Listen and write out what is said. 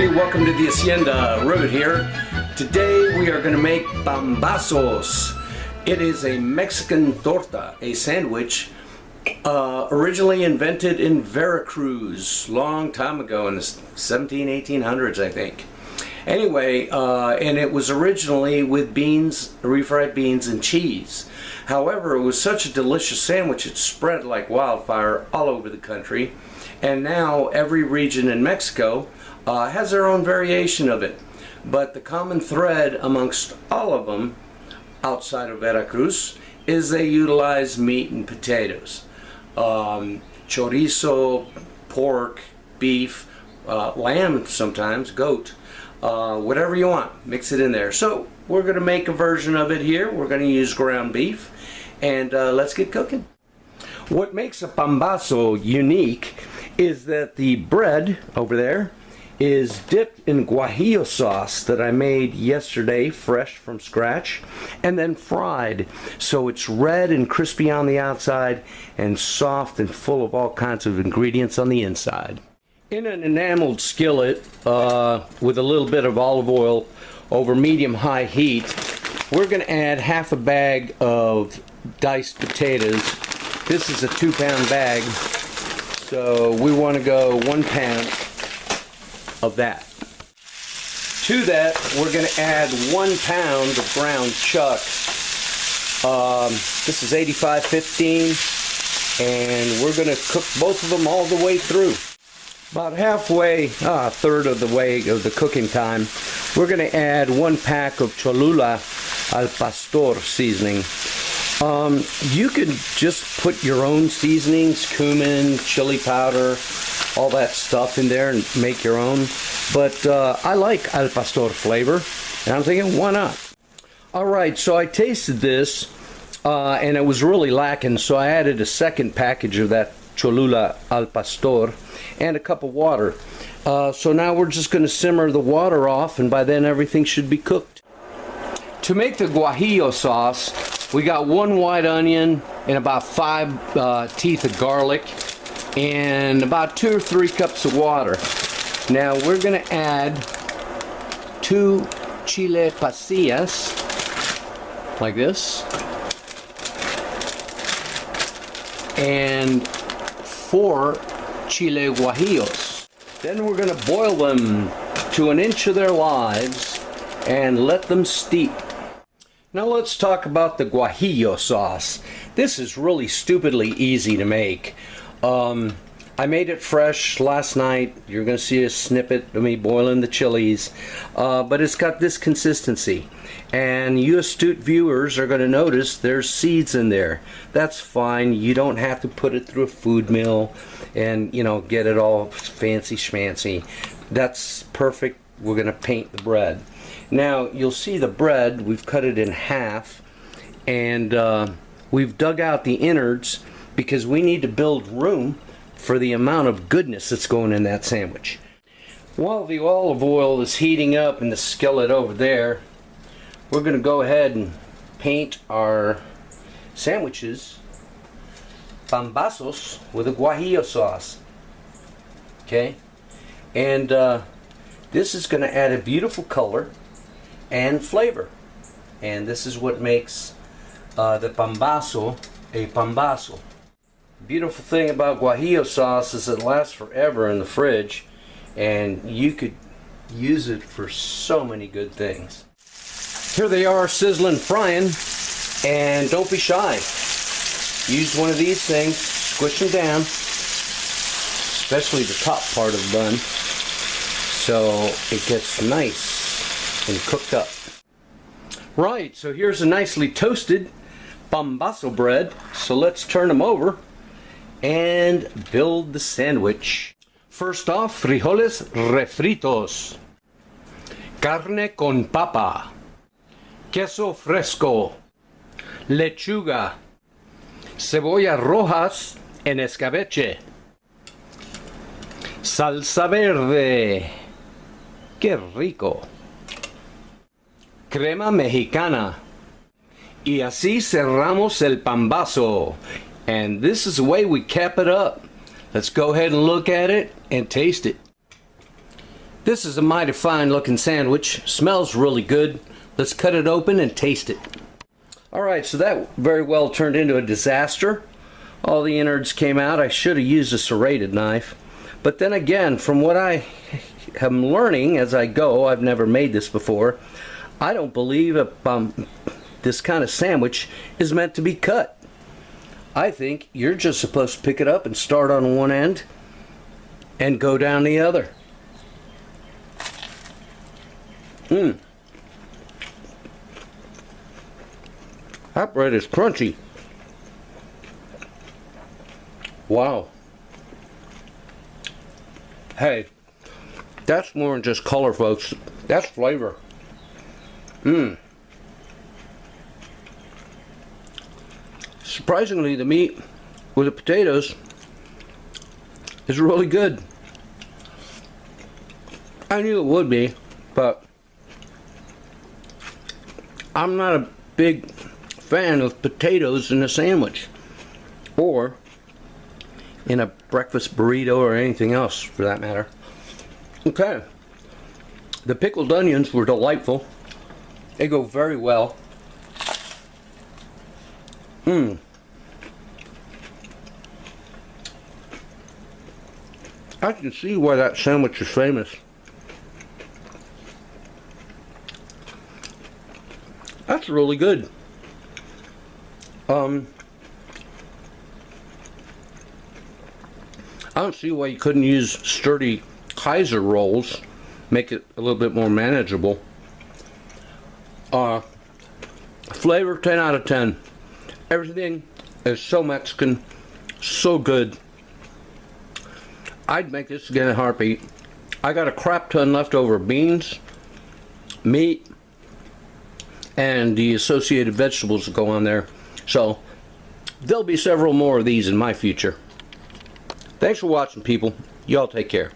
everybody, welcome to the Hacienda. Rivet here. Today we are going to make pambazos. It is a Mexican torta, a sandwich originally invented in Veracruz long time ago in the 1800s, I think. Anyway, and it was originally with beans, refried beans and cheese. However, it was such a delicious sandwich it spread like wildfire all over the country, and now every region in Mexico has their own variation of it. But the common thread amongst all of them outside of Veracruz is they utilize meat and potatoes. Chorizo, pork, beef, lamb sometimes, goat, whatever you want, mix it in there. So we're going to make a version of it here. We're going to use ground beef, and let's get cooking. What makes a pambazo unique is that the bread over there is dipped in Guajillo sauce that I made yesterday, fresh from scratch, and then fried. So it's red and crispy on the outside and soft and full of all kinds of ingredients on the inside. In an enameled skillet with a little bit of olive oil over medium-high heat, we're going to add half a bag of diced potatoes. This is a 2-pound bag, so we want to go 1 pound of that. To that, we're going to add 1 pound of ground chuck. This is 85-15, and we're going to cook both of them all the way through. About halfway, a third of the way of the cooking time, we're going to add 1 pack of Cholula al Pastor seasoning. You could just put your own seasonings, cumin, chili powder, all that stuff in there and make your own. But I like al pastor flavor, and I'm thinking, why not? Alright, so I tasted this, and it was really lacking, so I added a second package of that Cholula al pastor and a cup of water. So now we're just going to simmer the water off, and by then everything should be cooked. To make the Guajillo sauce, we got 1 white onion and about 5 teeth of garlic and about 2 or 3 cups of water. Now we're going to add 2 chile pasillas, like this, and 4 chile guajillos. Then we're going to boil them to 1 inch of their lives and let them steep. Now let's talk about the Guajillo sauce. This is really stupidly easy to make. I made it fresh last night. You're going to see a snippet of me boiling the chilies, but it's got this consistency, and you astute viewers are going to notice there's seeds in there. That's fine. You don't have to put it through a food mill and, you know, get it all fancy schmancy. That's perfect. We're going to paint the bread. Now you'll see the bread, we've cut it in half, and we've dug out the innards because we need to build room for the amount of goodness that's going in that sandwich. While the olive oil is heating up in the skillet over there, we're going to go ahead and paint our sandwiches, pambazos, with a Guajillo sauce. Okay? And this is going to add a beautiful color and flavor. And this is what makes the pambazo a pambazo. Beautiful thing about Guajillo sauce is it lasts forever in the fridge, and you could use it for so many good things. Here they are, sizzling, frying, and don't be shy. Use one of these things, squish them down, especially the top part of the bun, so it gets nice and cooked up. Right, so here's a nicely toasted pambazo bread, so let's turn them over and build the sandwich. First off, frijoles refritos, carne con papa, queso fresco, lechuga, cebolla rojas en escabeche, salsa verde, qué rico, crema mexicana, y así cerramos el pambazo. And this is the way we cap it up. Let's go ahead and look at it and taste it. This is a mighty fine looking sandwich. Smells really good. Let's cut it open and taste it. Alright, so that very well turned into a disaster. All the innards came out. I should have used a serrated knife. But then again, from what I am learning as I go, I've never made this before, I don't believe this kind of sandwich is meant to be cut. I think you're just supposed to pick it up and start on one end and go down the other. That bread is crunchy. Wow. Hey, that's more than just color, folks. That's flavor. Surprisingly, the meat with the potatoes is really good. I knew it would be, but I'm not a big fan of potatoes in a sandwich or in a breakfast burrito or anything else for that matter. Okay, the pickled onions were delightful. They go very well. I can see why that sandwich is famous. That's really good. I don't see why you couldn't use sturdy Kaiser rolls, make it a little bit more manageable. Flavor 10 out of 10. Everything is so Mexican, so good. I'd make this again in a heartbeat. I got a crap ton left over beans, meat, and the associated vegetables that go on there. So there'll be several more of these in my future. Thanks for watching, people. Y'all take care.